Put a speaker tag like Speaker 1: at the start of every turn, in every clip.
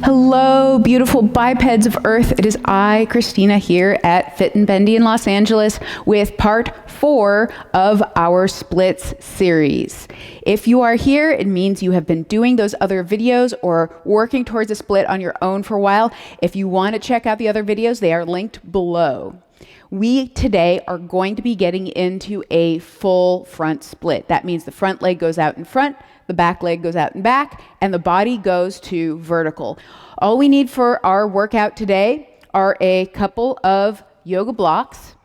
Speaker 1: Hello, beautiful bipeds of Earth. It is I, Kristina, here at Fit and Bendy in Los Angeles with part 4 of our splits series. If you are here, it means you have been doing those other videos or working towards a split on your own for a while. If you want to check out the other videos, they are linked below. We today are going to be getting into a full front split. That means the front leg goes out in front, the back leg goes out in back, and the body goes to vertical. All we need for our workout today are a couple of yoga blocks.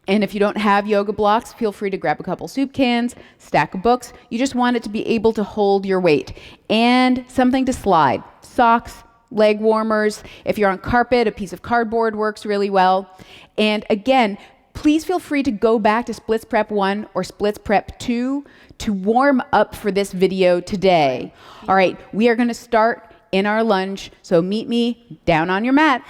Speaker 1: And if you don't have yoga blocks, feel free to grab a couple soup cans, stack of books. You just want it to be able to hold your weight. And something to slide. Socks, leg warmers. If you're on carpet, a piece of cardboard works really well. And again, please feel free to go back to Splits Prep 1 or Splits Prep 2 to warm up for this video today. All right, we are going to start in our lunge, so meet me down on your mat.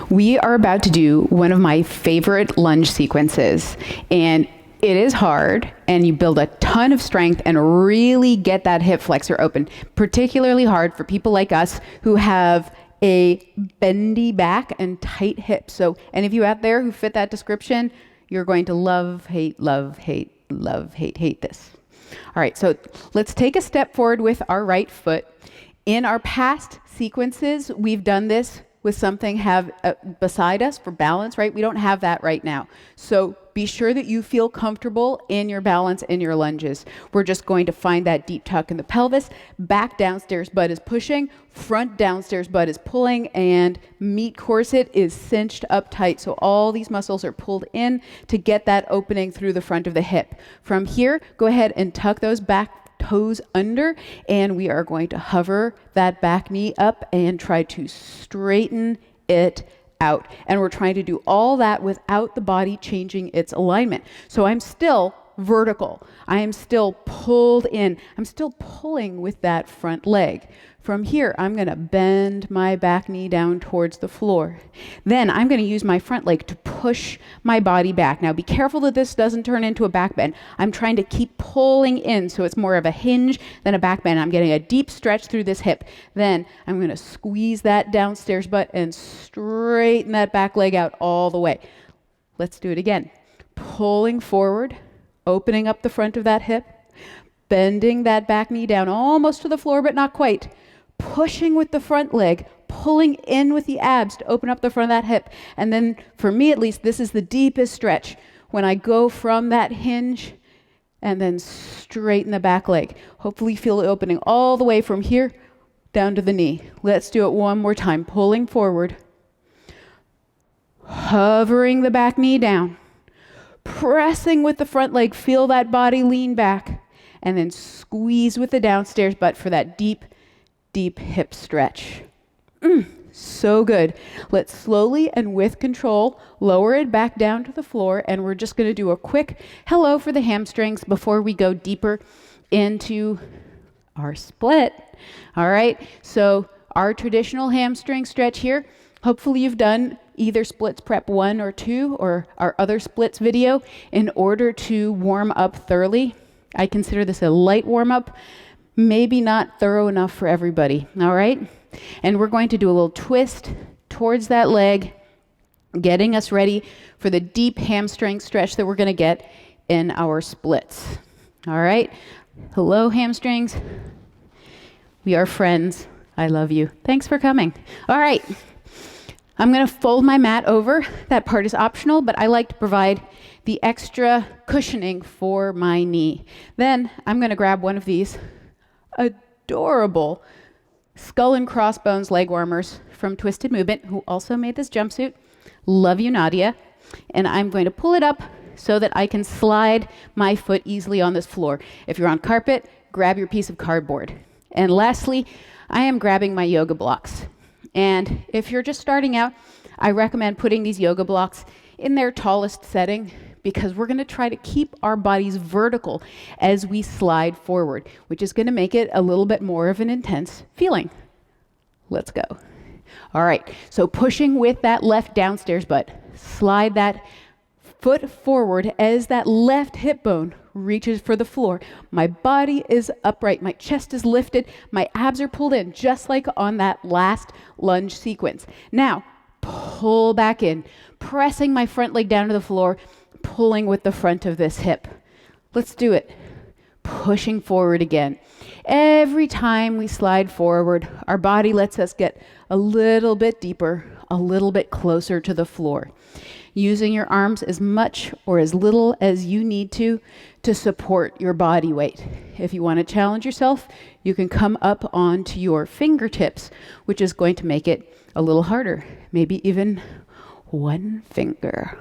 Speaker 1: We are about to do one of my favorite lunge sequences, and it is hard, and you build a ton of strength and really get that hip flexor open. Particularly hard for people like us who have a bendy back and tight hips. So any of you out there who fit that description, you're going to love, hate, love, hate, love, hate, hate this. All right, so let's take a step forward with our right foot. In our past sequences, we've done this with something beside us for balance, right? We don't have that right now. So be sure that you feel comfortable in your balance in your lunges. We're just going to find that deep tuck in the pelvis. Back downstairs butt is pushing, front downstairs butt is pulling, and meat corset is cinched up tight. So all these muscles are pulled in to get that opening through the front of the hip. From here, go ahead and tuck those back toes under, and we are going to hover that back knee up and try to straighten it out. And we're trying to do all that without the body changing its alignment. So I'm still vertical. I am still pulled in. I'm still pulling with that front leg. From here, I'm going to bend my back knee down towards the floor. Then I'm going to use my front leg to push my body back. Now be careful that this doesn't turn into a back bend. I'm trying to keep pulling in so it's more of a hinge than a back bend. I'm getting a deep stretch through this hip. Then I'm going to squeeze that downstairs butt and straighten that back leg out all the way. Let's do it again. Pulling forward, opening up the front of that hip, bending that back knee down almost to the floor, but not quite. Pushing with the front leg, pulling in with the abs to open up the front of that hip. And then, for me at least, this is the deepest stretch when I go from that hinge and then straighten the back leg. Hopefully you feel it opening all the way from here down to the knee. Let's do it one more time. Pulling forward, hovering the back knee down, pressing with the front leg, feel that body lean back, and then squeeze with the downstairs butt for that deep hip stretch. So good. Let's slowly and with control lower it back down to the floor, and we're just going to do a quick hello for the hamstrings before we go deeper into our split. All right, so our traditional hamstring stretch here. Hopefully you've done either Splits Prep 1 or 2 or our other splits video in order to warm up thoroughly. I consider this a light warm up. Maybe not thorough enough for everybody, all right? And we're going to do a little twist towards that leg, getting us ready for the deep hamstring stretch that we're going to get in our splits, all right? Hello, hamstrings. We are friends. I love you. Thanks for coming. All right. I'm going to fold my mat over. That part is optional, but I like to provide the extra cushioning for my knee. Then I'm going to grab one of these adorable skull and crossbones leg warmers from Twisted Movement, who also made this jumpsuit. Love you, Nadia. And I'm going to pull it up so that I can slide my foot easily on this floor. If you're on carpet, grab your piece of cardboard. And lastly, I am grabbing my yoga blocks. And if you're just starting out, I recommend putting these yoga blocks in their tallest setting, because we're going to try to keep our bodies vertical as we slide forward, which is going to make it a little bit more of an intense feeling. Let's go. All right, so pushing with that left downstairs butt, slide that foot forward as that left hip bone reaches for the floor. My body is upright. My chest is lifted. My abs are pulled in, just like on that last lunge sequence. Now, pull back in, pressing my front leg down to the floor, pulling with the front of this hip. Let's do it. Pushing forward again. Every time we slide forward, our body lets us get a little bit deeper, a little bit closer to the floor. Using your arms as much or as little as you need to support your body weight. If you want to challenge yourself, you can come up onto your fingertips, which is going to make it a little harder, maybe even one finger,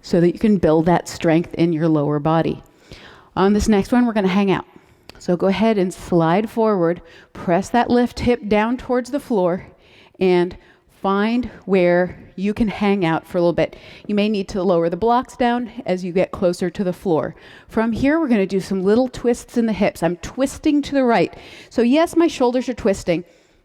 Speaker 1: so that you can build that strength in your lower body. On this next one, we're going to hang out. So go ahead and slide forward, press that left hip down towards the floor, and find where you can hang out for a little bit. You may need to lower the blocks down as you get closer to the floor. From here, we're going to do some little twists in the hips. I'm twisting to the right. So yes, my shoulders are twisting,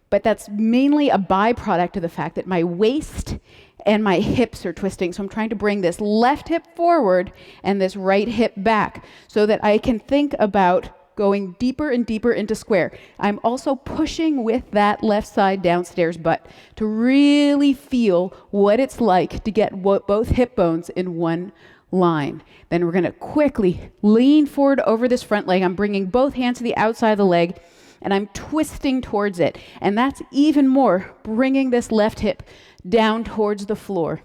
Speaker 1: but that's mainly a byproduct of the fact that my waist and my hips are twisting. So I'm trying to bring this left hip forward and this right hip back so that I can think about going deeper and deeper into square. I'm also pushing with that left side downstairs butt to really feel what it's like to get both hip bones in one line. Then we're going to quickly lean forward over this front leg. I'm bringing both hands to the outside of the leg and I'm twisting towards it. And that's even more bringing this left hip down towards the floor.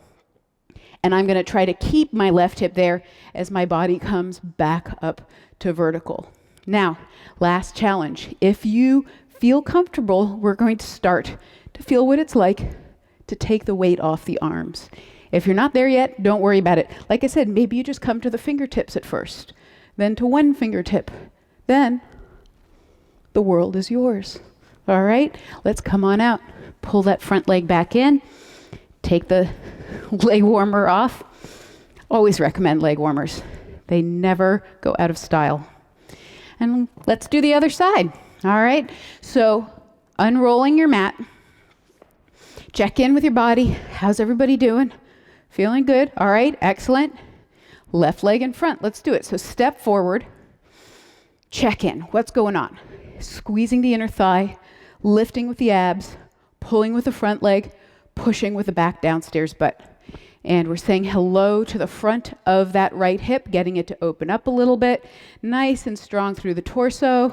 Speaker 1: And I'm going to try to keep my left hip there as my body comes back up to vertical. Now, last challenge. If you feel comfortable, we're going to start to feel what it's like to take the weight off the arms. If you're not there yet, don't worry about it. Like I said, maybe you just come to the fingertips at first, then to one fingertip, then the world is yours. All right, let's come on out. Pull that front leg back in. Take the leg warmer off. Always recommend leg warmers. They never go out of style. And let's do the other side. All right, so unrolling your mat. Check in with your body. How's everybody doing? Feeling good? All right, excellent. Left leg in front. Let's do it. So step forward. Check in. What's going on? Squeezing the inner thigh, lifting with the abs, pulling with the front leg, pushing with the back downstairs butt. And we're saying hello to the front of that right hip, getting it to open up a little bit. Nice and strong through the torso.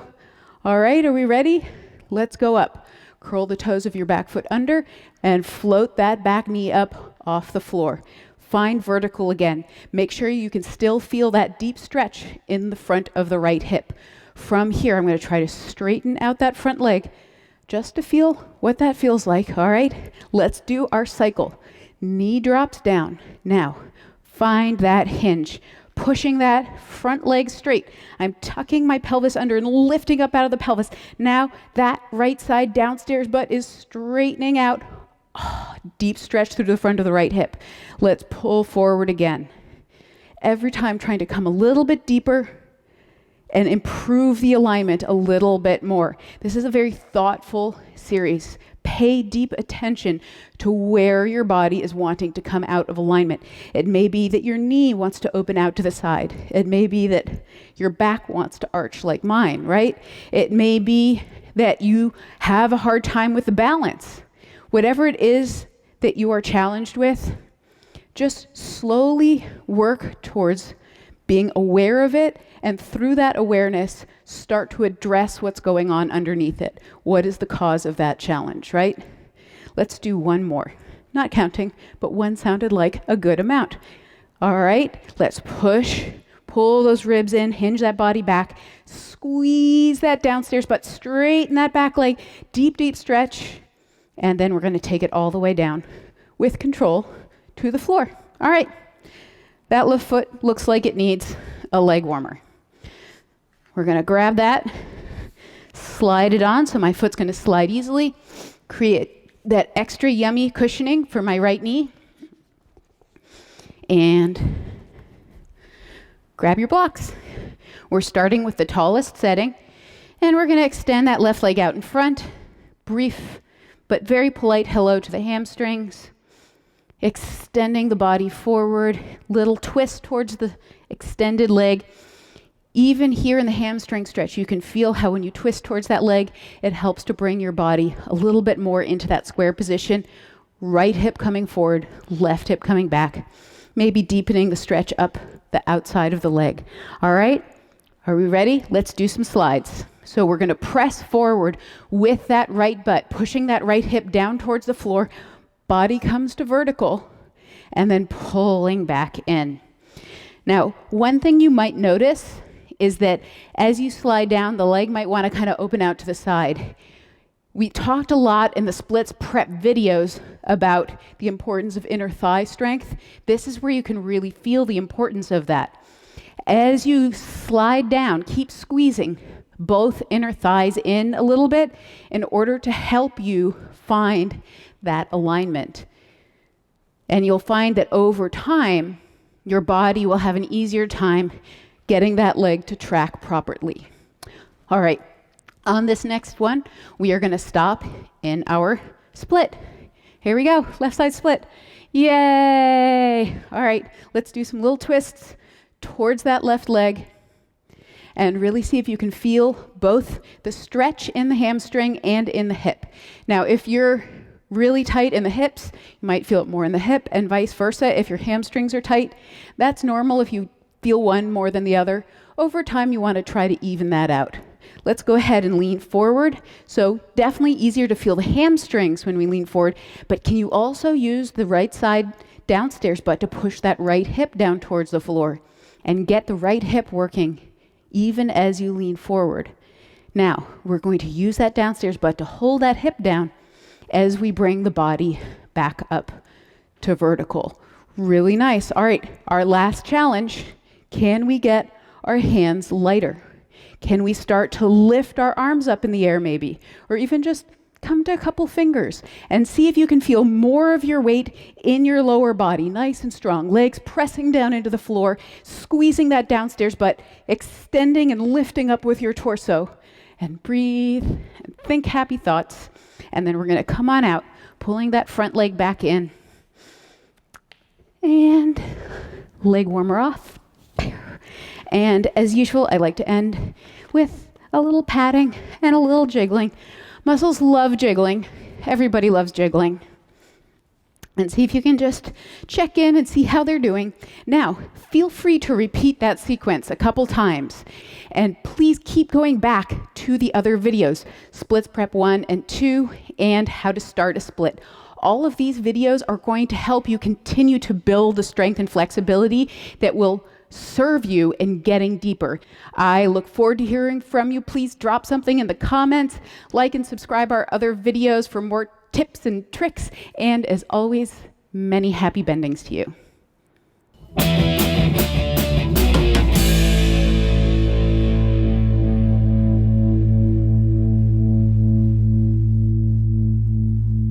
Speaker 1: All right, are we ready? Let's go up. Curl the toes of your back foot under and float that back knee up off the floor. Find vertical again. Make sure you can still feel that deep stretch in the front of the right hip. From here, I'm going to try to straighten out that front leg just to feel what that feels like. All right, let's do our cycle. Knee drops down. Now, find that hinge. Pushing that front leg straight. I'm tucking my pelvis under and lifting up out of the pelvis. Now, that right side downstairs butt is straightening out. Oh, deep stretch through the front of the right hip. Let's pull forward again. Every time trying to come a little bit deeper and improve the alignment a little bit more. This is a very thoughtful series. Pay deep attention to where your body is wanting to come out of alignment. It may be that your knee wants to open out to the side. It may be that your back wants to arch like mine, right? It may be that you have a hard time with the balance. Whatever it is that you are challenged with, just slowly work towards being aware of it, and through that awareness, start to address what's going on underneath it. What is the cause of that challenge, right? Let's do one more. Not counting, but one sounded like a good amount. All right, let's push, pull those ribs in, hinge that body back, squeeze that downstairs butt, straighten that back leg, deep, deep stretch, and then we're going to take it all the way down with control to the floor. All right. That left foot looks like it needs a leg warmer. We're going to grab that, slide it on, so my foot's going to slide easily, create that extra yummy cushioning for my right knee, and grab your blocks. We're starting with the tallest setting, and we're going to extend that left leg out in front, brief but very polite hello to the hamstrings. extending the body forward, little twist towards the extended leg. Even here in the hamstring stretch, you can feel how when you twist towards that leg, it helps to bring your body a little bit more into that square position. Right hip coming forward, left hip coming back. Maybe deepening the stretch up the outside of the leg. All right, are we ready? Let's do some slides. So we're going to press forward with that right butt, pushing that right hip down towards the floor. Body comes to vertical, and then pulling back in. Now, one thing you might notice is that as you slide down, the leg might want to kind of open out to the side. We talked a lot in the splits prep videos about the importance of inner thigh strength. This is where you can really feel the importance of that. As you slide down, keep squeezing both inner thighs in a little bit in order to help you find that alignment. And you'll find that over time, your body will have an easier time getting that leg to track properly. All right, on this next one, we are going to stop in our split. Here we go, left side split. Yay! All right, let's do some little twists towards that left leg and really see if you can feel both the stretch in the hamstring and in the hip. Now, if you're really tight in the hips, you might feel it more in the hip, and vice versa. If your hamstrings are tight, that's normal if you feel one more than the other. Over time, you want to try to even that out. Let's go ahead and lean forward. So definitely easier to feel the hamstrings when we lean forward, but can you also use the right side downstairs butt to push that right hip down towards the floor and get the right hip working even as you lean forward. Now, we're going to use that downstairs butt to hold that hip down as we bring the body back up to vertical. Really nice. All right, our last challenge. Can we get our hands lighter? Can we start to lift our arms up in the air maybe? Or even just come to a couple fingers and see if you can feel more of your weight in your lower body, nice and strong. Legs pressing down into the floor, squeezing that downstairs butt, extending and lifting up with your torso. And breathe, and think happy thoughts. And then we're going to come on out, pulling that front leg back in. And leg warmer off. And as usual, I like to end with a little patting and a little jiggling. Muscles love jiggling. Everybody loves jiggling. And see if you can just check in and see how they're doing. Now, feel free to repeat that sequence a couple times. And please keep going back to the other videos, Splits Prep 1 and 2, and how to start a split. All of these videos are going to help you continue to build the strength and flexibility that will serve you in getting deeper. I look forward to hearing from you. Please drop something in the comments, like and subscribe our other videos for more tips and tricks, and as always, many happy bendings to you.